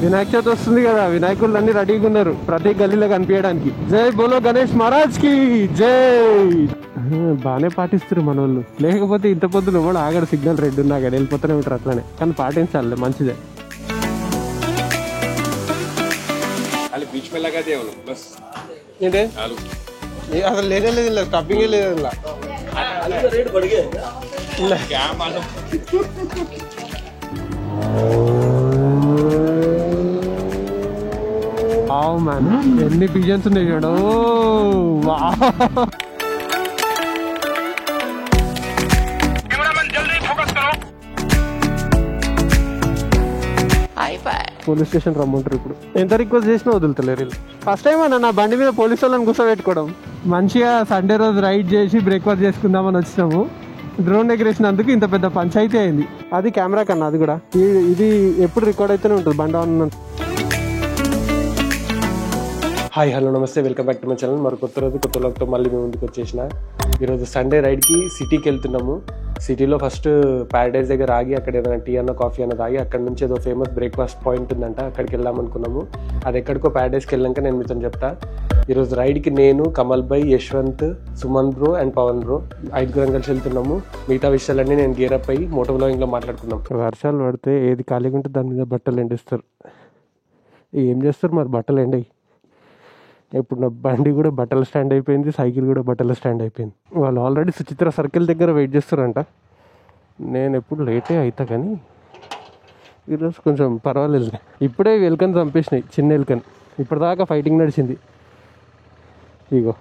వినాయక చవితి వస్తుంది కదా, వినాయకులు అన్ని రెడీగా ఉన్నారు ప్రతి గల్లీలో కనిపించడానికి. జై బోలో గణేష్ మహారాజ్ కి జై. బాగానే పాటిస్తారు మన వాళ్ళు, లేకపోతే ఇంత పొద్దున కూడా ఆగడు. సిగ్నల్ రెడ్ ఉన్నా కానీ వెళ్ళిపోతూనే ఉంటారు అట్లానే. కానీ పాటించాలి, మంచిదే. ఏంటే అసలు లేదే లేదు, స్టాపింగే లేదు ఇలా. ఎన్ని పిజన్స్ ఉన్నాయి చూడు. పోలీస్ స్టేషన్ రమ్మంటారు ఇప్పుడు. ఎంత రిక్వెస్ట్ చేసినా వదులుతలేరు. ఫస్ట్ టైం అన్న నా బండి మీద పోలీసు వాళ్ళని కూర్చోబెట్టుకోవడం. మంచిగా సండే రోజు రైడ్ చేసి బ్రేక్ఫాస్ట్ చేసుకుందామని వచ్చినాము. డ్రోన్ ఎగరేసినందుకు ఇంత పెద్ద పంచాయతీ అయింది. అది కెమెరా కన్నా, అది కూడా ఇది ఎప్పుడు రికార్డ్ అయితేనే ఉంటుంది బండి ఆన్. హాయ్ హలో నమస్తే, welcome back to my channel. మరి కొత్త రోజు కొత్త లోక్తో మళ్ళీ మేము ముందుకు వచ్చేసిన. ఈరోజు సండే రైడ్కి సిటీకి వెళ్తున్నాము. సిటీలో ఫస్ట్ ప్యారడైజ్ దగ్గర ఆగి అక్కడ ఏదైనా టీ అన్న కాఫీ అన్న తాగి అక్కడ నుంచి ఏదో ఫేమస్ బ్రేక్ఫాస్ట్ పాయింట్ ఉందంట, అక్కడికి వెళ్దాం అనుకున్నాము. అది ఎక్కడికో ప్యారడైజ్కి వెళ్ళాక నేను మీతో చెప్తా. ఈరోజు రైడ్కి నేను, కమల్ భాయ్, Yashwant, Suman bro and Pavan bro 5 కలిసి వెళ్తున్నాము. మిగతా విషయాలన్నీ నేను గేరప్ అయ్యి మోటో వ్లాగింగ్లో మాట్లాడుకున్నాం. వర్షాలు పడితే ఏది ఖాళీగా ఉంటే దాని మీద బట్టలు ఎండిస్తారు. ఏం చేస్తారు మరి బట్టలు ఎండాయి. ఇప్పుడు నా బండి కూడా బట్టల స్టాండ్ అయిపోయింది, సైకిల్ కూడా బట్టల స్టాండ్ అయిపోయింది. వాళ్ళు ఆల్రెడీ సుచిత్ర సర్కిల్ దగ్గర వెయిట్ చేస్తారంట. నేను ఎప్పుడు లేటే అవుతా కానీ ఈరోజు కొంచెం పర్వాలేదు. ఇప్పుడే ఎలుకని చంపేసినాయి, చిన్న ఎలుకని. ఇప్పటిదాకా ఫైటింగ్ నడిచింది. ఇగో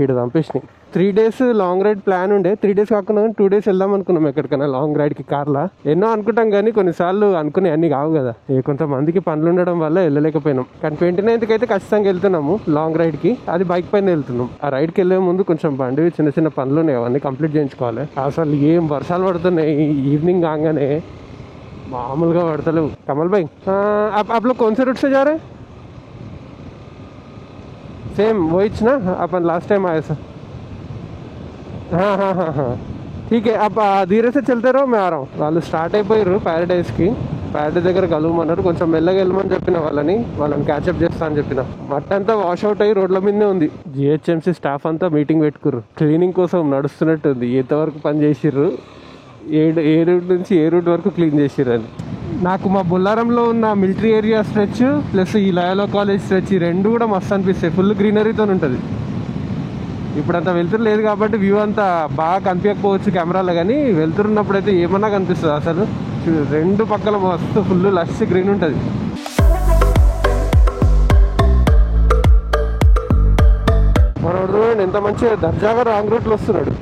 ఇక్కడ చంపేసినాయి. 3 days లాంగ్ రైడ్ ప్లాన్ ఉండే. 3 days కాకుండా 2 days వెళ్దాం అనుకున్నాం ఎక్కడికైనా లాంగ్ రైడ్కి కార్లా. ఎన్నో అనుకుంటాం కానీ కొన్నిసార్లు అనుకునే అన్ని కావు కదా. కొంతమందికి పనులు ఉండడం వల్ల వెళ్ళలేకపోయినాం. కానీ 29th అయితే ఖచ్చితంగా వెళ్తున్నాము లాంగ్ రైడ్కి. అది బైక్ పైన వెళ్తున్నాం. ఆ రైడ్కి వెళ్ళే ముందు కొంచెం బండి చిన్న చిన్న పనులు ఉన్నాయి, అవన్నీ కంప్లీట్ చేయించుకోవాలి. అసలు ఏం వర్షాలు పడుతున్నాయి. ఈవినింగ్ కాగానే మామూలుగా పడతలేవు. కమల్ భాయ్ आप लोग कौन से रूट से जा रहे हैं? सेम वही ना अपन लास्ट टाइम आए सर. हाँ ठीक है, अब धीरे से चलते रहो, मैं आ रहा हूँ. వాళ్ళు స్టార్ట్ అయిపోయారు ప్యారడైజ్కి. ప్యారడైజ్ దగ్గర కలువమన్నారు. కొంచెం మెల్లగా వెళ్ళమని చెప్పిన వాళ్ళని క్యాచప్ చేస్తా అని చెప్పిన. మట్టి అంతా వాష్ అవుట్ అయ్యి రోడ్ల మీదనే ఉంది. జిహెచ్ఎంసీ స్టాఫ్ అంతా మీటింగ్ పెట్టుకుర్రు. క్లీనింగ్ కోసం నడుస్తున్నట్టుంది. ఎంతవరకు పని చేసిర్రు, ఏ రూట్ నుంచి ఏ రూట్ వరకు క్లీన్ చేసిర్రు అని. నాకు మా బొల్లారంలో ఉన్న మిలిటరీ ఏరియా స్ట్రెచ్ ప్లస్ ఈ లయోలా కాలేజ్ స్ట్రెచ్, ఈ రెండు కూడా మస్తు అనిపిస్తాయి. ఫుల్ గ్రీనరీతో ఉంటుంది. ఇప్పుడు అంతా వెళ్తురు లేదు కాబట్టి వ్యూ అంతా బాగా కనిపించకపోవచ్చు కెమెరాలో, కానీ వెళ్తున్నప్పుడు అయితే ఏమన్నా కనిపిస్తుంది. అసలు 2 పక్కల మస్తు ఫుల్ లష్ గ్రీన్ ఉంటుంది. మనోడు చూడండి ఎంత మంచిగా దర్జాగా రాంగ్ రూట్లో వస్తున్నాడు.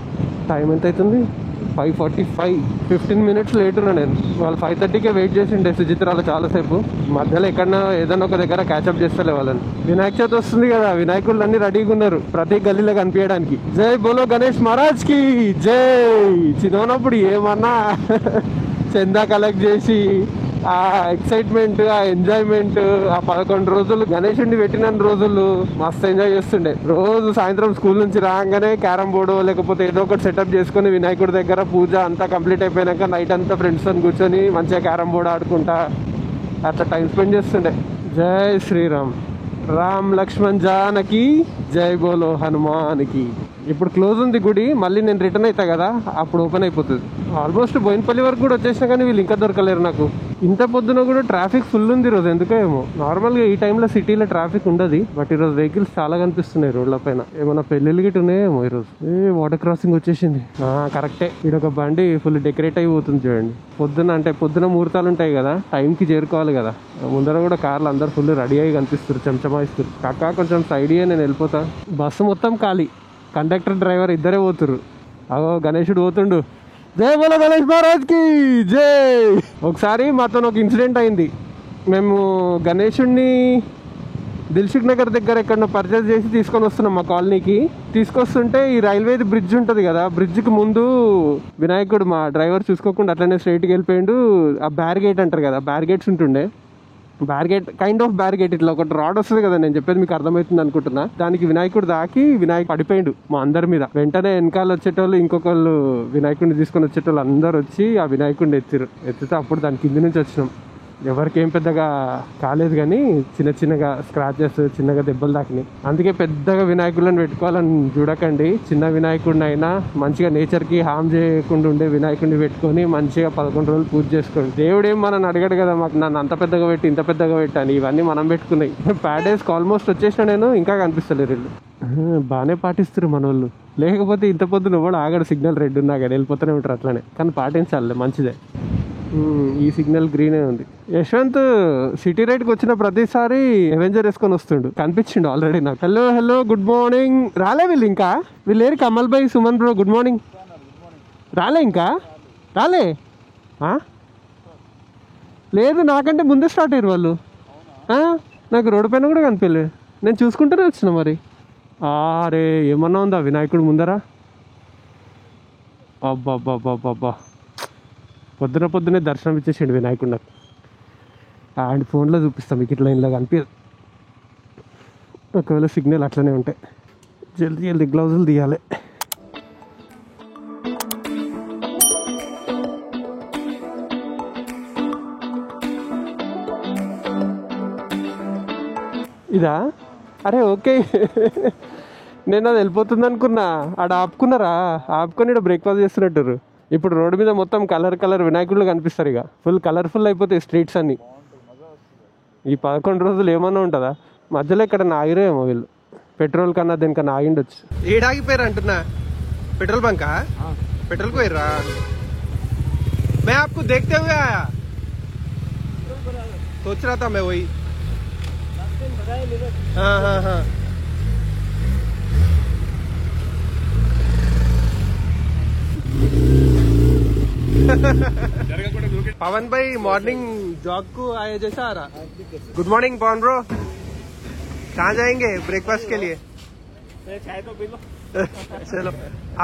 టైం ఎంత అవుతుంది? 5:45. 15 minutes లేట్ ఉన్నా నేను. వాళ్ళు 5:30కే వెయిట్ చేసిండే సుచిత్రాలు చాలాసేపు. మధ్యలో ఎక్కడన్నా ఏదైనా ఒక దగ్గర క్యాచప్ చేస్తలే వాళ్ళని. వినాయక చవితి వస్తుంది కదా, వినాయకులు అన్ని రెడీగా ఉన్నారు ప్రతి గల్లీలో కనిపించడానికి. జై బోలో గణేష్ మహారాజ్ కి జై. చిన్నప్పుడు ఏమన్నా చందా కలెక్ట్ చేసి ఆ ఎక్సైట్మెంట్, ఆ ఎంజాయ్మెంట్, ఆ 11 రోజులు గణేషుడిని పెట్టిన రోజులు మస్తు ఎంజాయ్ చేస్తుండే. రోజు సాయంత్రం స్కూల్ నుంచి రాగానే క్యారమ్ బోర్డు లేకపోతే ఏదో ఒకటి సెటప్ చేసుకుని వినాయకుడి దగ్గర పూజ అంతా కంప్లీట్ అయిపోయాక నైట్ అంతా ఫ్రెండ్స్తో కూర్చొని మంచిగా క్యారమ్ బోర్డు ఆడుకుంటా అట్లా టైం స్పెండ్ చేస్తుండే. జై శ్రీరామ్, రామ్ లక్ష్మణ్ జానకి జై బోలో హనుమాన్కి. ఇప్పుడు క్లోజ్ ఉంది గుడి. మళ్ళీ నేను రిటర్న్ అవుతా కదా, అప్పుడు ఓపెన్ అయిపోతుంది. ఆల్మోస్ట్ బోయినపల్లి వరకు కూడా వచ్చేసినా కానీ వీళ్ళు ఇంకా దొరకలేరు నాకు. ఇంత పొద్దున కూడా ట్రాఫిక్ ఫుల్ ఉంది ఈరోజు, ఎందుకో ఏమో. నార్మల్గా ఈ టైంలో సిటీలో ట్రాఫిక్ ఉండదు, బట్ ఈరోజు వెహికల్స్ చాలా కనిపిస్తున్నాయి రోడ్ల పైన. ఏమన్నా పెళ్ళిళ్ళు గిట్ ఉన్నాయేమో ఈరోజు. వాటర్ క్రాసింగ్ వచ్చేసింది. కరెక్టే, ఈడొక బండి ఫుల్ డెకరేట్ అయిపోతుంది చూడండి. పొద్దున ముహూర్తాలు ఉంటాయి కదా, టైంకి చేరుకోవాలి కదా. ముందర కూడా కార్లు అందరు ఫుల్ రెడీ అయ్యి కనిపిస్తారు, చెంచమాయిస్తారు. కాకా కొంచెం సైడ్ అయ్యే నేను వెళ్ళిపోతా. బస్సు మొత్తం ఖాళీ, కండక్టర్ డ్రైవర్ ఇద్దరే పోతురు. అగో గణేశుడు పోతుండు. జై బోలో గణేష్ మహారాజ్ కి జై. ఒకసారి మాతో ఒక ఇన్సిడెంట్ అయింది. మేము గణేశుడిని దిల్సుఖ్ నగర్ దగ్గర ఎక్కడో పర్చేస్ చేసి తీసుకొని వస్తున్నాం మా కాలనీకి. తీసుకొస్తుంటే ఈ రైల్వే బ్రిడ్జ్ ఉంటుంది కదా, బ్రిడ్జ్కి ముందు వినాయకుడు మా డ్రైవర్ చూసుకోకుండా అట్లనే స్ట్రైట్కి వెళ్ళిపోయిండు. ఆ బ్యారిగేట్ అంటారు కదా, బ్యారిగేట్స్ ఉంటుండే. కైండ్ ఆఫ్ బ్యారిగేట్, ఇట్లా ఒకటి రాడ్ వస్తుంది కదా, నేను చెప్పేది మీకు అర్థమవుతుంది అనుకుంటున్నా. దానికి వినాయకుడు దాకి వినాయకుడు పడిపోయిండు మా అందరి మీద. వెంటనే వెనకాల వచ్చేటోళ్ళు, ఇంకొకళ్ళు వినాయకుడిని తీసుకొని వచ్చేటోళ్ళు అందరు వచ్చి ఆ వినాయకుడిని ఎత్తితే అప్పుడు దాని కింది నుంచి వచ్చినాం. ఎవరికి ఏం పెద్దగా కాలేదు కానీ చిన్న చిన్నగా స్క్రాచెస్, చిన్నగా దెబ్బలు తాకినాయి. అందుకే పెద్దగా వినాయకులను పెట్టుకోవాలని చూడకండి. చిన్న వినాయకుడిని అయినా మంచిగా నేచర్కి హామ్ చేయకుండా ఉండే వినాయకుడిని పెట్టుకొని మంచిగా 11 రోజులు పూజ చేసుకోండి. దేవుడు ఏం మనం అడగడు కదా, మాకు నన్ను అంత పెద్దగా పెట్టి ఇంత పెద్దగా పెట్టాను. ఇవన్నీ మనం పెట్టుకున్నాయి. ప్యాడేస్కి ఆల్మోస్ట్ వచ్చేసిన నేను, ఇంకా కనిపిస్తలేరు వీళ్ళు. బాగానే పాటిస్తారు మన వాళ్ళు. లేకపోతే ఇంత పొద్దున కూడా ఆగడు, సిగ్నల్ రెడ్ ఉన్నా కానీ వెళ్ళిపోతూనే ఉంటారు అట్లనే. కానీ పాటించాలి, మంచిదే. ఈ సిగ్నల్ గ్రీనే ఉంది. యశ్వంత్ సిటీ రైడ్కి వచ్చిన ప్రతిసారి అవెంజర్ వేసుకొని వస్తుండు, కనిపించిండు ఆల్రెడీ నాకు. Hello hello, good morning. రాలే వీళ్ళు ఇంకా? వీళ్ళు ఏరి కమల్ భాయ్, సుమన్ బ్రో, గుడ్ మార్నింగ్. రాలే ఇంకా? రాలే? లేదు, నాకంటే ముందే స్టార్ట్ అయ్యారు వాళ్ళు. నాకు రోడ్డు పైన కూడా కనిపించలేదు, నేను చూసుకుంటూనే వచ్చిన. మరి అరే ఏమన్నా ఉందా వినాయకుడు ముందరా? అబ్బా పొద్దునే దర్శనం ఇచ్చేసాడు వినాయకుడు నాకు. అండ్ ఫోన్లో చూపిస్తాం, మీకు ఇట్లా ఇంట్లో కనిపించదు. ఒకవేళ సిగ్నల్ అట్లనే ఉంటాయి. జల్దీ గ్లౌజులు తీయాలి. ఇదా? అరే ఓకే. నేను అది వెళ్ళిపోతుంది అనుకున్నా. ఆడ ఆపుకున్నారా? ఆపుకొని ఇక్కడ బ్రేక్ఫాస్ట్ చేస్తున్నట్టు. ఇప్పుడు రోడ్డు మీద మొత్తం కలర్ వినాయకుళ్ళు కనిపిస్తారు. ఇక ఫుల్ కలర్ఫుల్ అయిపోతాయి స్ట్రీట్స్ అన్నీ. ఈ 11 రోజులు ఏమన్నా ఉంటుందా? మధ్యలో ఇక్కడ ఆగిరేమో వీళ్ళు. పెట్రోల్ కన్నా దేనికన్నా ఆగిండొచ్చు. ఏడాగిపోయారు అంటున్నా. పెట్రోల్ బంకా? పెట్రోల్ పోయిర్రా? मैं आपको देखते हुए आया, सोच रहा था मैं वही. हाँ. पवन भाई मॉर्निंग जॉग को आए जैसा आ रहा. गुड मॉर्निंग पवन ब्रो, कहाँ जाएंगे ब्रेकफास्ट के लिए? चाय तो पी लो. चलो,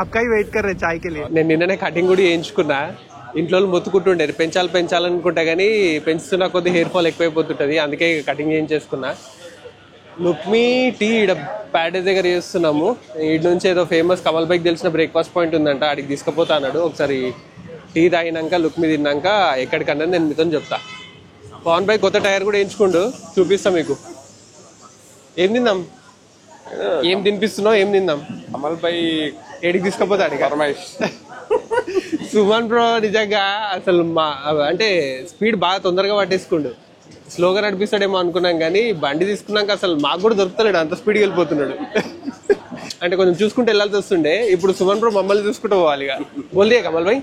आपका ही वेट कर रहे चाय के लिए. నేను నిన్ననే కటింగ్ కూడా చేయించుకున్నా. ఇంట్లో మొత్తుకుంటుండేది పెంచాలనుకుంటా కానీ పెంచుతున్నా కొద్ది హెయిర్ ఫాల్ ఎక్కువైపోతుంటుంది. అందుకే కటింగ్ చేయించేసుకున్నా. లుక్మీ టీ ఇక్కడ ప్యాడేస్ దగ్గర చేస్తున్నాము. ఇటు నుంచి ఏదో ఫేమస్ కమల్ బైక్ తెలిసిన బ్రేక్ఫాస్ట్ పాయింట్ ఉందంట, అడిగి తీసుకుపోతా అన్నాడు. ఒకసారి టీ తాగినాక లుక్మీ తిన్నాక ఎక్కడికన్నా నేను మీతో చెప్తా. పవన్ బైక్ కొత్త టైర్ కూడా వేయించుకుంటూ చూపిస్తా మీకు. ఏం తిందాం? ఏం తినిపిస్తున్నావు? ఏం తిందాం? కమల్ బై ఏడికి తీసుకుపోతా అడిగి ఫర్మాయిష్. సుమన్ బ్రో నిజంగా అసలు అంటే స్పీడ్ బాగా తొందరగా పట్టేసుకుండు. స్లోగా నడిపిస్తాడేమో అనుకున్నాం కానీ బండి తీసుకున్నాక అసలు మాకు కూడా దొరుకుతలేడు, అంత స్పీడ్కి వెళ్ళిపోతున్నాడు. అంటే కొంచెం చూసుకుంటూ వెళ్ళాల్సి వస్తుండే. ఇప్పుడు సుమన్ బ్రో మమ్మల్ని చూసుకుంటూ పోవాలి. ఇక బోల్దే కమల్ భాయ్.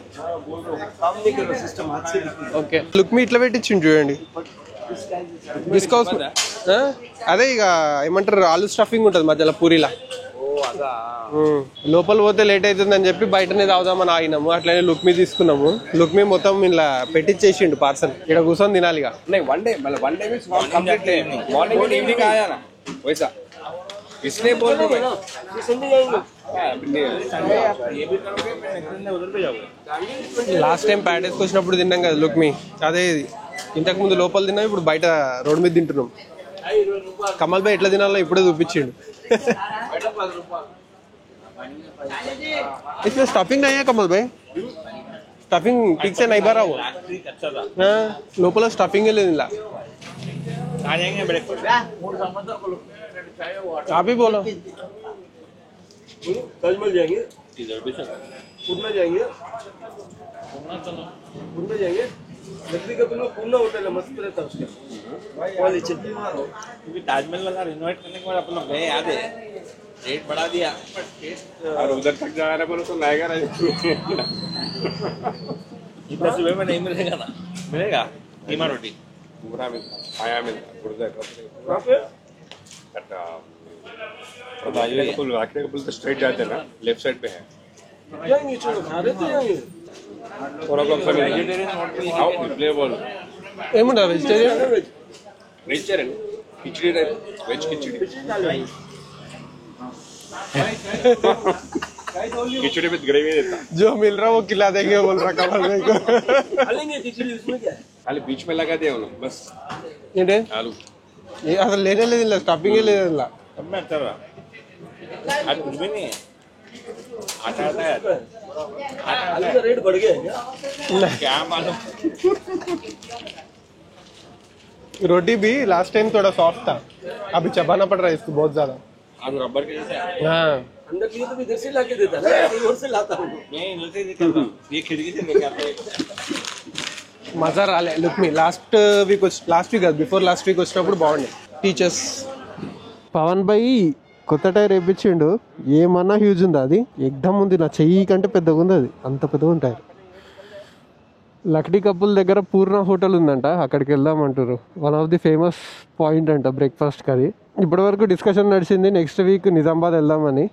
ఓకే, లుక్మీ ఇట్లా పెట్టించిండు చూడండి. డిస్కౌంట్ అదే ఇక ఏమంటారు, ఆలు స్టఫింగ్ ఉంటుంది మధ్యలో పూరిలా. లోపల పోతే లేట్ అవుతుందని చెప్పి బయటనే తాగుదామని ఆగినాము. అట్లనే లుక్మీ తీసుకున్నాము. లుక్మీ మొత్తం ఇలా పెట్టించేసిండు పార్సల్. ఇక్కడ కూర్చొని తినాలి. ఇక లాస్ట్ టైం ప్యాడేస్కి వచ్చినప్పుడు తిన్నాం కదా లుక్మీ, అదే ఇది. ఇంతకు ముందు లోపల తిన్నాం, ఇప్పుడు బయట రోడ్డు మీద తింటున్నాం. కమల్ భాయ్ ఎట్లా తినాలో ఇప్పుడే చూపించిండు. इसमें स्टफिंग नहीं है कमल भाई? स्टफिंग ठीक से नहीं भरा हुआ. लोपल स्टफिंग है लेने ला. आप ही बोलो. कल मिल जाएंगे. पूर्णा जाएंगे. पूर्णा जाएंगे. लकड़ी का तुम लोग पूर्णा होटल है, मस्त रहता उसका. क्योंकि ताजमहल वाला रिनोवेट करने के बाद अपन लोग गए, याद है रेट बढ़ा दिया, और उधर तक जा रहा बोलो तो लाएगा नहीं. इतना सुबह में नहीं मिलेगा ना? मिलेगा कीमा रोटी पूरा मिलता, आया मिलता. राखने का पुल तो स्ट्रेट जाते हैं ना, लेफ्ट साइड पे है. ఏముంటా vegetarian? Vegetarian khichdi veg khichdi. Khichdi with gravy देता. जो मिल रहा वो खिला देंगे बोल रहा कमल भाई को. खालेंगे खिचड़ी, उसमें क्या है? खाली बीच में लगा दिया उन्होंने बस. ఏంటి ये అసలు లేనే లేదు, ఇలా స్టఫింగ్ లేదు. ఇలా मैं अच्छा रहा आज कुछ भी नहीं है. आटा आता है. आलू का रेट बढ़ गया है क्या मालूम. रोटी भी लास्ट टाइम थोड़ा सॉफ्ट था, अभी चबाना पड़ रहा है इसको बहुत ज्यादा। अब रबर के जैसे हाँ अंदर की तो इधर से लाके देता है, कहीं और से लाता हूँ मैं इधर से निकलता हूँ, ये खिड़की से लेके आता है। మజా రాలే. Look me last week before last week వచ్చినప్పుడు బాగుండే. టీచర్స్ పవన్ భాయ్ కొత్త టైర్ వేయించిండు, ఏమన్నా హ్యూజ్ ఉందా అది, ఎగ్దమ్ ఉంది, నా చెయ్యి కంటే పెద్దగా ఉంది అది, అంత పెద్దగా ఉంది టైర్. లక్డీ కపుల్ దగ్గర పూర్ణ హోటల్ ఉందంట, అక్కడికి వెళ్దామంటారు. One of the famous point అంట బ్రేక్ఫాస్ట్కి అది. ఇప్పటి వరకు డిస్కషన్ నడిచింది నెక్స్ట్ వీక్ నిజామాబాద్ వెళ్దామని.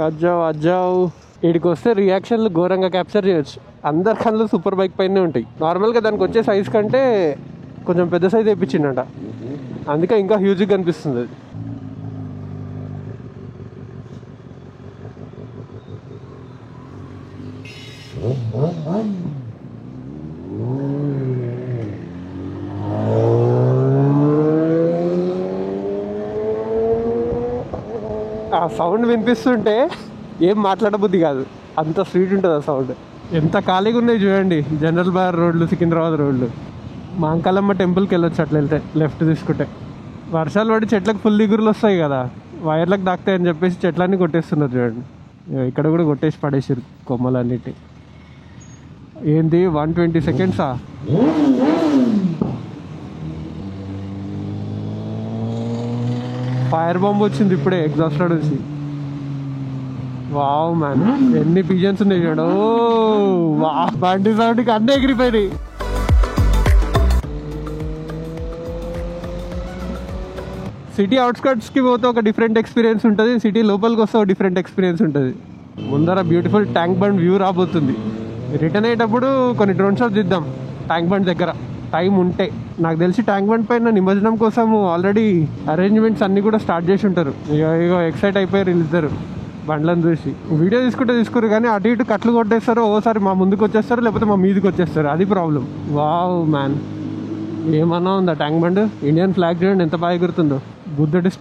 అజ్జావ్ వీడికి వస్తే రియాక్షన్లు ఘోరంగా క్యాప్చర్ చేయొచ్చు. అందరి కళ్ళు సూపర్ బైక్ పైనే ఉంటాయి. నార్మల్గా దానికి వచ్చే సైజ్ కంటే కొంచెం పెద్ద సైజ్ వేయించిండట, అందుకే ఇంకా హ్యూజ్గా కనిపిస్తుంది అది. ఆ సౌండ్ వినిపిస్తుంటే ఏం మాట్లాడబుద్ధి కాదు, అంత స్వీట్ ఉంటుంది ఆ సౌండ్. ఎంత ఖాళీగా ఉన్నాయి చూడండి, జనరల్ బార్ రోడ్లు, సికింద్రాబాద్ రోడ్లు. మాంకాలమ్మ టెంపుల్కి వెళ్ళొచ్చు అట్లా వెళ్తే, లెఫ్ట్ తీసుకుంటే. వర్షాలు పడి చెట్లకు ఫుల్ ఇగురులు వస్తాయి కదా, వైర్లకు దాక్తాయని చెప్పేసి చెట్లన్నీ కొట్టేస్తున్నారు చూడండి. ఇక్కడ కూడా కొట్టేసి పడేసారు కొమ్మలన్నిటి. ఏంది 120 సెకండ్సా? ఫైర్ బాంబ్ వచ్చింది ఇప్పుడే ఎగ్జాస్ట్ నుంచి. వావ్ మ్యాన్, ఎన్ని పిజన్స్ ఉన్నాయి చూడ. వా, బండి సౌండ్కి అన్నీ ఎగిరిపోయినాయి. సిటీ అవుట్స్కట్స్కి పోతే ఒక డిఫరెంట్ ఎక్స్పీరియన్స్ ఉంటుంది, సిటీ లోపలికి వస్తే ఒక డిఫరెంట్ ఎక్స్పీరియన్స్ ఉంటుంది. ముందర బ్యూటిఫుల్ ట్యాంక్ బండ్ వ్యూ రాబోతుంది. రిటర్న్ అయ్యేటప్పుడు కొన్ని డ్రోన్ షాట్స్ ఇద్దాం ట్యాంక్ బండ్ దగ్గర, టైం ఉంటే. నాకు తెలిసి ట్యాంక్ బండ్ పైన నిమజ్జనం కోసం ఆల్రెడీ అరేంజ్మెంట్స్ అన్నీ కూడా స్టార్ట్ చేసి ఉంటారు. ఇగో ఎక్సైట్ అయిపోయారు వీళ్ళిద్దరు బండ్లను చూసి. వీడియో తీసుకోరు కానీ అటు ఇటు కట్లు కొట్టేస్తారు, ఓసారి మా ముందుకు వచ్చేస్తారు, లేకపోతే మా మీదకి వచ్చేస్తారు, అది ప్రాబ్లం. వావ్ మ్యాన్, ఏమన్నా ఉందా ట్యాంక్ బండ్. ఇండియన్ ఫ్లాగ్ చూడండి ఎంత బాగా ఎగురుతుందో. బుద్ధుడి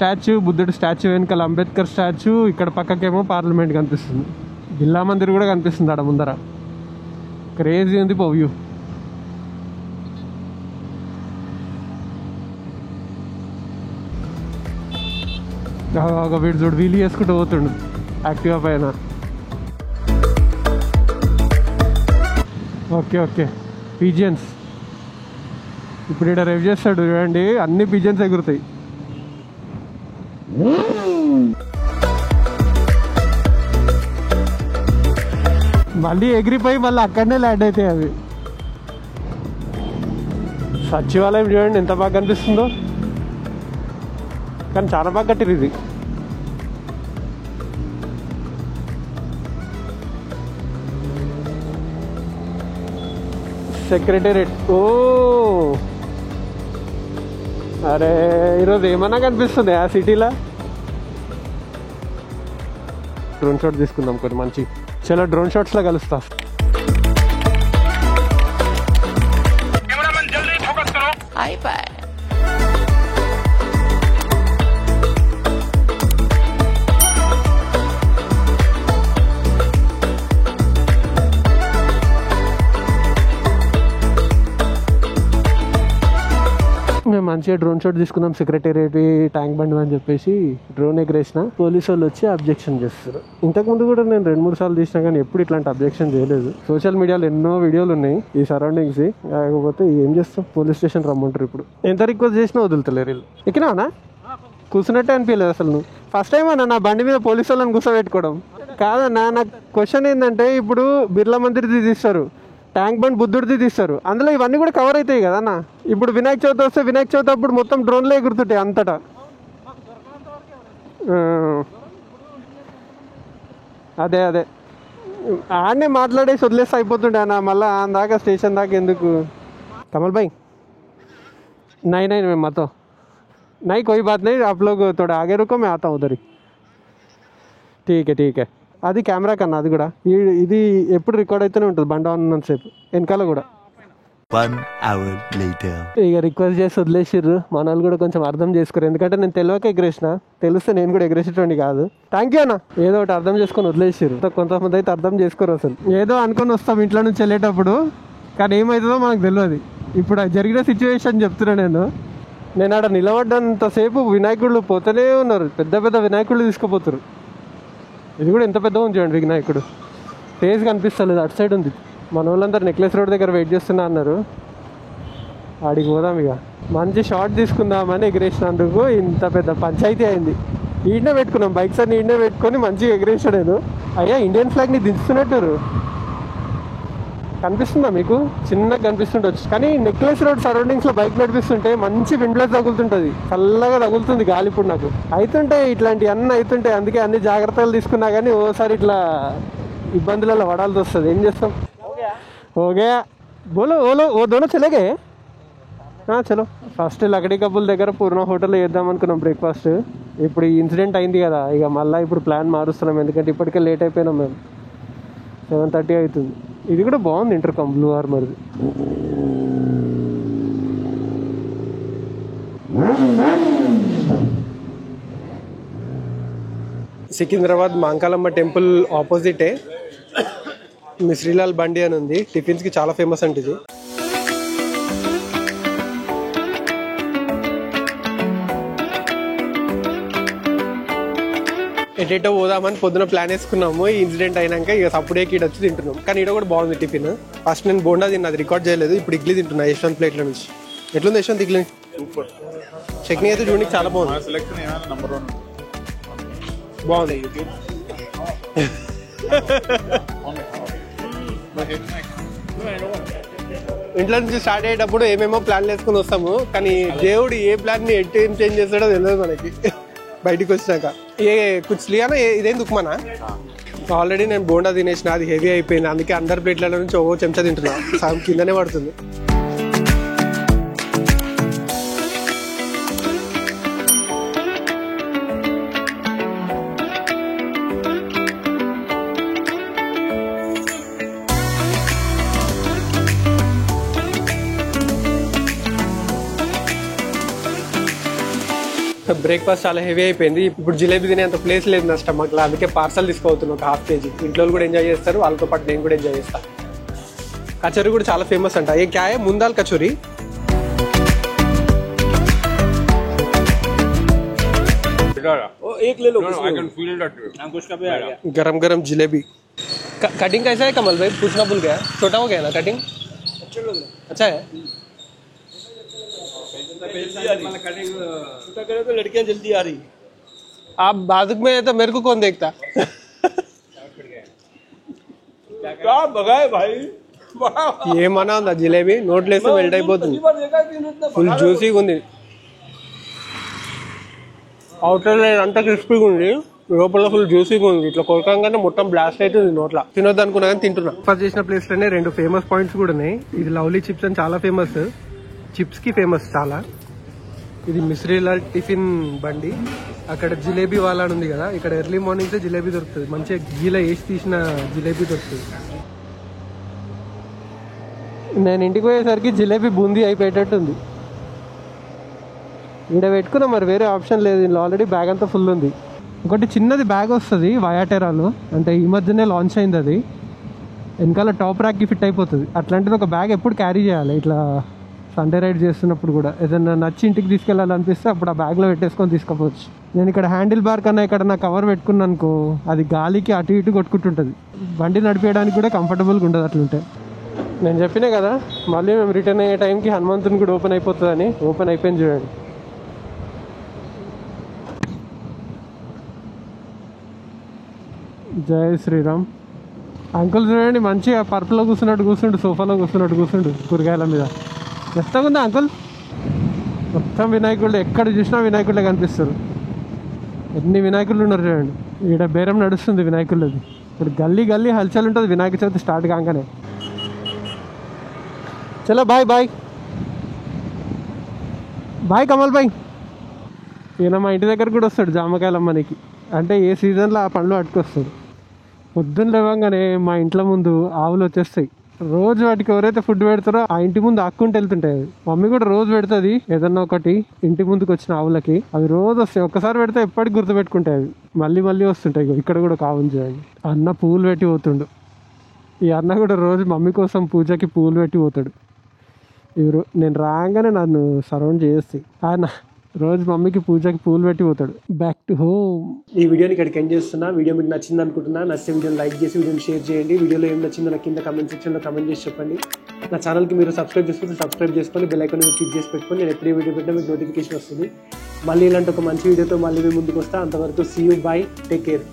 స్టాచ్యూ వెనకాల అంబేద్కర్ స్టాచ్యూ, ఇక్కడ పక్కకేమో పార్లమెంట్ కనిపిస్తుంది, బిర్లా మందిర్ కూడా కనిపిస్తుంది ఆడ ముందర. క్రేజీ ఉంది పో వ్యూ. ఒక వీడు చూడు వీలు చేసుకుంటూ పోతుండు యాక్టివా పైన. ఓకే పిజియన్స్ ఇప్పుడు ఇక్కడ రేవ్ చేస్తాడు చూడండి, అన్ని పిజియన్స్ ఎగురుతాయి. మళ్ళీ ఎగిరిపోయి మళ్ళీ అక్కడనే ల్యాండ్ అవుతాయి అవి. సచివాలయం చూడండి ఎంత బాగా కనిపిస్తుందో, కానీ చాలా బాగా కట్టిరు ఇది. సెక్రటేరియట్. ఓ అరే, ఈరోజు ఏమన్నా కనిపిస్తుంది ఆ సిటీలో. డ్రోన్ షాట్ తీసుకుందాం కొన్ని మంచి. చలో డ్రోన్ షాట్స్లో కలుస్తా. మేము మంచిగా డ్రోన్ షాట్ తీసుకుందాం సెక్రటేరియట్ ట్యాంక్ బండ్ అని చెప్పేసి డ్రోన్ ఎగరేసిన. పోలీసు వాళ్ళు వచ్చి అబ్జెక్షన్ చేస్తారు. ఇంతకుముందు కూడా నేను 2-3 సార్లు తీసినా కానీ ఎప్పుడు ఇట్లాంటి అబ్జెక్షన్ చేయలేదు. సోషల్ మీడియాలో ఎన్నో వీడియోలు ఉన్నాయి ఈ సరౌండింగ్స్, కాకపోతే ఏం చేస్తాం, పోలీస్ స్టేషన్ రమ్మంటారు. ఇప్పుడు ఎంత రిక్వెస్ట్ చేసినా వదులుతలేరు వీళ్ళు. ఎక్కినావనా? కూర్చున్నట్టే అనిపించలేదు అసలు. నువ్వు ఫస్ట్ టైం అన్న నా బండి మీద పోలీసు వాళ్ళని కూర్చోబెట్టుకోవడం కాదన్నా. నాకు క్వశ్చన్ ఏంటంటే, ఇప్పుడు బిర్లా మందిర్ది తీస్తారు, ట్యాంక్ బండ్ బుద్ధుడిది తీస్తారు, అందులో ఇవన్నీ కూడా కవర్ అవుతాయి కదా అన్న. ఇప్పుడు వినాయక చవితి వస్తే వినాయక చవితి అప్పుడు మొత్తం డ్రోన్లే ఎగురుతుంటాయి అంతటా. అదే ఆడనే మాట్లాడేసి వదిలేసి అయిపోతుండే అన్న, మళ్ళీ దాకా స్టేషన్ దాకా ఎందుకు. कमल भाई नहीं मैं मत नहीं कोई बात नहीं, आप लोग थोड़ा आगे रुको, मैं आता हूँ उधर ही. ठीक है అది కెమెరా కన్నా అది కూడా ఇది ఎప్పుడు రికార్డ్ అయితేనే ఉంటుంది బండి ఆన్ ఉన్నంతసేపు, వెనకాల కూడా. 1 hour later. ఇక రిక్వెస్ట్ చేసి వదిలేసిర్రు. మన వాళ్ళు కూడా కొంచెం అర్థం చేసుకోరు, ఎందుకంటే నేను తెలియక ఎగరేసిన, తెలిస్తే నేను కూడా ఎగరేసేటోండి కాదు. థ్యాంక్ యూ అన్న, ఏదో ఒకటి అర్థం చేసుకొని వదిలేసిర్రు. కొంతమంది అయితే అర్థం చేసుకోరు అసలు. ఏదో అనుకొని వస్తాం ఇంట్లో నుంచి వెళ్ళేటప్పుడు, కానీ ఏమవుతుందో మనకు తెలియదు. ఇప్పుడు జరిగిన సిచ్యువేషన్ చెప్తున్నా నేను. నేను ఆడ నిలబడ్డంతసేపు వినాయకుళ్ళు పోతూనే ఉన్నారు, పెద్ద పెద్ద వినాయకుళ్ళు తీసుకుపోతారు. ఇది కూడా ఎంత పెద్దగా ఉంది చూడండి వినాయకుడు, ఫేస్ కనిపిస్తలేదు, అటు సైడ్ ఉంది. మన వాళ్ళందరూ నెక్లెస్ రోడ్ దగ్గర వెయిట్ చేస్తున్నా అన్నారు, ఆడికి పోదాం ఇక. మంచి షార్ట్ తీసుకుందామని ఎగిరేసినందుకు ఇంత పెద్ద పంచాయతీ అయింది. ఈడనే పెట్టుకున్నాం బైక్స్ అన్ని, ఈడనే పెట్టుకొని మంచిగా ఎగిరేసాడు నేను. అయ్యా ఇండియన్ ఫ్లాగ్ని దించుతున్నట్టు కనిపిస్తుందా మీకు? చిన్నగా కనిపిస్తుండొచ్చు, కానీ నెక్లెస్ రోడ్ సరౌండింగ్స్లో బైక్ నడిపిస్తుంటే మంచి విండ్లెస్ తగులుతుంటుంది, చల్లగా తగులుతుంది గాలి. ఇప్పుడు నాకు అవుతుంటాయి ఇట్లాంటివి అన్నీ అవుతుంటాయి, అందుకే అన్ని జాగ్రత్తలు తీసుకున్నా కానీ ఓసారి ఇట్లా ఇబ్బందులలో పడాల్సి వస్తుంది. ఏం చేస్తాం? ఓకే బోలో ఓలో ఓ దోనో చలేగే చలో. ఫస్ట్ లకడీ కబుల్ దగ్గర పూర్ణ హోటల్లో చేద్దాం అనుకున్నాం బ్రేక్ఫాస్ట్. ఇప్పుడు ఈ ఇన్సిడెంట్ అయింది కదా, ఇక మళ్ళీ ఇప్పుడు ప్లాన్ మారుస్తున్నాం, ఎందుకంటే ఇప్పటికే లేట్ అయిపోయినాం మేము. 7:30 అవుతుంది. ఇది కూడా బాగుంది ఇంటర్కామ్ బ్లూ ఆర్మర్ది. సికింద్రాబాద్ మాంకాలమ్మ టెంపుల్ ఆపోజిటే మిశ్రీలాల్ బండి అని ఉంది, టిఫిన్స్కి చాలా ఫేమస్ అంటే ఇది. ఎటేటో పోదామని పొద్దున ప్లాన్ వేసుకున్నాము, ఈ ఇన్సిడెంట్ అయినాక ఇక సప్పుడే ఇక్కడ వచ్చి తింటున్నాం. కానీ ఇక్కడ కూడా బాగుంది టిఫిన్. ఫస్ట్ నేను బోండా తిన్నా, అది రికార్డ్ చేయలేదు. ఇప్పుడు ఇడ్లీ తింటున్నా యశ్వంత్ ప్లేట్ల నుంచి. ఎట్లుంది యశ్వంత్ ఇడ్లీ? చట్నీ అయితే చూడడానికి చాలా బాగుంది, బాగుంది. ఇంట్లో నుంచి స్టార్ట్ అయ్యేటప్పుడు ఏమేమో ప్లాన్లు వేసుకుని వస్తాము, కానీ దేవుడు ఏ ప్లాన్ని ఎట్టి ఏం చేంజ్ చేస్తాడో తెలియదు మనకి. బయటికి వచ్చినాక ఏ కుచ్లియానా ఇదేం దుక్మానా? ఆల్రెడీ నేను బోండా తినేసిన, అది హెవీ అయిపోయింది, అందుకే అందరి ప్లేట్ల నుంచి ఓ చెంచా తింటున్నా, సగం కిందనే పడుతుంది. బ్రేక్ఫాస్ట్ చాలా హెవీ అయిపోయింది. ఇప్పుడు జిలేబీ తినేంత ప్లేస్ లేదు నా స్టమక్లో, అందుకే పార్సల్ తీసుకోవతున్నాను ఒక 1/2 kg. ఇంట్లో కూడా ఎంజాయ్ చేస్తారు, వాళ్ళతో పాటు నేను కూడా ఎంజాయ్ చేస్తాను. కచోరీ కూడా చాలా ఫేమస్ అంట. ఏ క్యా హై? ముందాల్ కచోరీ. गरम गरम जिलेबी. कटिंग कैसा है कमल भाई? पूछना भूल गया, छोटा हो गया ना कटिंग? अच्छा है. छोटा करे तो लड़कियां जल्दी आ रही. आप बाजुक में है तो मेरे को कौन देखता? क्या बगाए भाई, ఏమన్నా ఉందా జిలేబీ? నోట్లేస్తే మెల్ట్ అయిపోతుంది, ఫుల్ జ్యూసీగా ఉంది. అవుటర్ లేయర్ అంతా క్రిస్పీగా ఉంది, లోపల ఫుల్ జ్యూసీగా ఉంది. ఇట్లా కొరకంగానే మొత్తం బ్లాస్ట్ అవుతుంది నోట్లా. తినొద్దు అనుకున్నా కానీ తింటున్నా. ఫస్ట్ చేసిన ప్లేస్ లోనే 2 ఫేమస్ పాయింట్స్ కూడా ఉన్నాయి. ఇది లవ్లీ చిప్స్ అని చాలా ఫేమస్, చిప్స్ కి ఫేమస్ చాలా. ఇది మిశ్రీలాల్ టిఫిన్ బండి. అక్కడ జిలేబీ వాళ్ళ ఉంది కదా, ఇక్కడ ఎర్లీ మార్నింగ్స్ జిలేబీ దొరుకుతుంది, మంచిగా గీలా వేసి తీసిన జిలేబీ దొరుకుతుంది. నేను ఇంటికి పోయేసరికి జిలేబీ బూందీ అయిపోయేటట్టుంది. ఇక్కడ పెట్టుకున్నా, మరి వేరే ఆప్షన్ లేదు, ఇందులో ఆల్రెడీ బ్యాగ్ అంతా ఫుల్ ఉంది. ఒకటి చిన్నది బ్యాగ్ వస్తుంది వయాటెరాలో, అంటే ఈ మధ్యనే లాంచ్ అయింది అది. వెనకాల టాప్ ర్యాక్కి ఫిట్ అయిపోతుంది. అట్లాంటిది ఒక బ్యాగ్ ఎప్పుడు క్యారీ చేయాలి, ఇట్లా సండే రైడ్ చేస్తున్నప్పుడు కూడా ఏదైనా నచ్చి ఇంటికి తీసుకెళ్ళాలనిపిస్తే అప్పుడు ఆ బ్యాగ్లో పెట్టేసుకొని తీసుకుపోవచ్చు. నేను ఇక్కడ హ్యాండిల్ బార్ కన్నా ఇక్కడ నా కవర్ పెట్టుకున్నాను అనుకో, అది గాలికి అటు ఇటు కొట్టుకుంటుంటుంది, బండి నడిపేయడానికి కూడా కంఫర్టబుల్గా ఉండదు అట్లుంటే. నేను చెప్పినా కదా మళ్ళీ మేము రిటర్న్ అయ్యే టైంకి హనుమంతుని కూడా ఓపెన్ అయిపోతుందని. ఓపెన్ అయిపోయింది చూడండి. జై శ్రీరామ్. అంకుల్ చూడండి మంచిగా పర్పుల్లో కూర్చుండు, సోఫాలో కూర్చుండు కూరగాయల మీద. మెత్తగా ఉందా అంకుల్? మొత్తం వినాయకుళ్ళు, ఎక్కడ చూసినా వినాయకుళ్ళే కనిపిస్తారు. ఎన్ని వినాయకుళ్ళు ఉన్నారు చూడండి. ఈడ బేరం నడుస్తుంది వినాయకుళ్ళది. ఇప్పుడు గల్లీ గల్లీ హల్చల్ ఉంటుంది వినాయక చవితి స్టార్ట్ కాగానే. చలో బాయ్ బాయ్ బాయ్ కమల్ బాయ్. ఈయన మా ఇంటి దగ్గర కూడా వస్తాడు జామకాయలు అమ్మనికి, అంటే ఏ సీజన్లో ఆ పండ్లు పట్టుకొస్తాడు. పొద్దున్న లేవగానే మా ఇంట్లో ముందు ఆవులు వచ్చేస్తాయి. రోజు వాటికి ఎవరైతే ఫుడ్ పెడతారో ఆ ఇంటి ముందు అక్కుంటూ వెళ్తుంటాయి. మమ్మీ కూడా రోజు పెడుతుంది ఏదన్నా ఒకటి ఇంటి ముందుకు వచ్చిన ఆవులకి. అవి రోజు వస్తాయి, ఒక్కసారి పెడితే ఎప్పటికి గుర్తుపెట్టుకుంటాయి అవి, మళ్ళీ మళ్ళీ వస్తుంటాయి. ఇక్కడ కూడా కావును చూడండి. అన్న పువ్వులు పెట్టి పోతుండు. ఈ అన్న కూడా రోజు మమ్మీ కోసం పూజకి పువ్వులు పెట్టి పోతాడు. నేను రాగానే నన్ను సరౌండ్ చేసి ఆయన రోజు మమ్మీకి పూజకి పూలు పెట్టి పోతాడు. Back to home. ఈ వీడియోని ఇక్కడికి ఎండ్ చేస్తున్నా. వీడియో మీకు నచ్చింది అనుకుంటున్నా. నచ్చితే వీడియోని లైక్ చేసి వీడియోని షేర్ చేయండి. వీడియోలో ఏం నచ్చిందో నాకు కింద కమెంట్ సెక్షన్లో కమెంట్ చేసి చెప్పండి. నా ఛానల్కి మీరు సబ్స్క్రైబ్ చేసుకొని బెల్ ఐకాన్ క్లిక్ చేసి పెట్టుకొని నేను ఎప్పుడు వీడియో పెట్టినా మీకు నోటిఫికేషన్ వస్తుంది. మళ్ళీ ఇలాంటి ఒక మంచి వీడియోతో మళ్ళీ మీ ముందుకు వస్తా. అంతవరకు see you, bye, take care.